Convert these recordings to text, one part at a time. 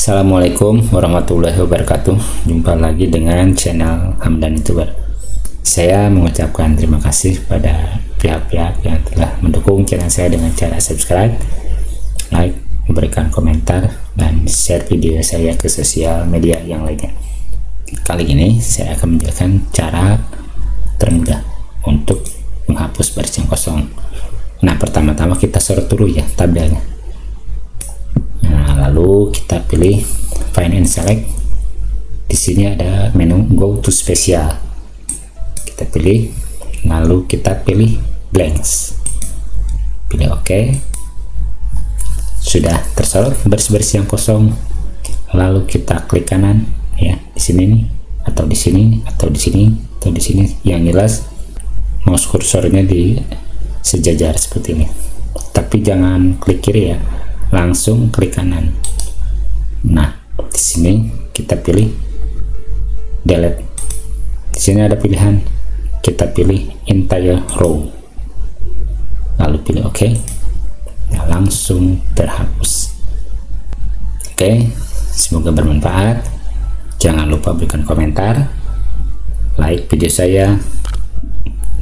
Assalamualaikum warahmatullahi wabarakatuh. Jumpa lagi dengan channel Hamdan YouTuber. Saya mengucapkan terima kasih pada pihak-pihak yang telah mendukung channel saya dengan cara subscribe, like, memberikan komentar, dan share video saya ke sosial media yang lainnya. Kali ini saya akan menjelaskan cara termudah untuk menghapus baris yang kosong. Nah, pertama-tama kita sorot dulu ya tabelnya. Nah, lalu kita pilih Find and Select. Di sini ada menu Go to Special. Kita pilih, lalu kita pilih Blanks. Pilih OK. Sudah tersorot baris-baris yang kosong. Lalu kita klik kanan ya, di sini nih, atau di sini, atau di sini, atau di sini. Yang jelas mouse kursornya di sejajar seperti ini. Tapi jangan klik kiri ya, langsung klik kanan. Nah, di sini kita pilih delete. Di sini ada pilihan, kita pilih entire row, lalu pilih OK. Nah, langsung terhapus. Oke, semoga bermanfaat. Jangan lupa berikan komentar, like video saya,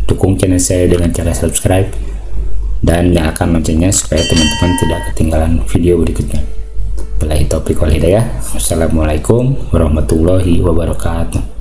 dukung channel saya dengan cara subscribe, dan nyalakan loncengnya supaya teman-teman tidak ketinggalan video berikutnya. Billahi taufiq wal hidayah. Wassalamualaikum warahmatullahi wabarakatuh.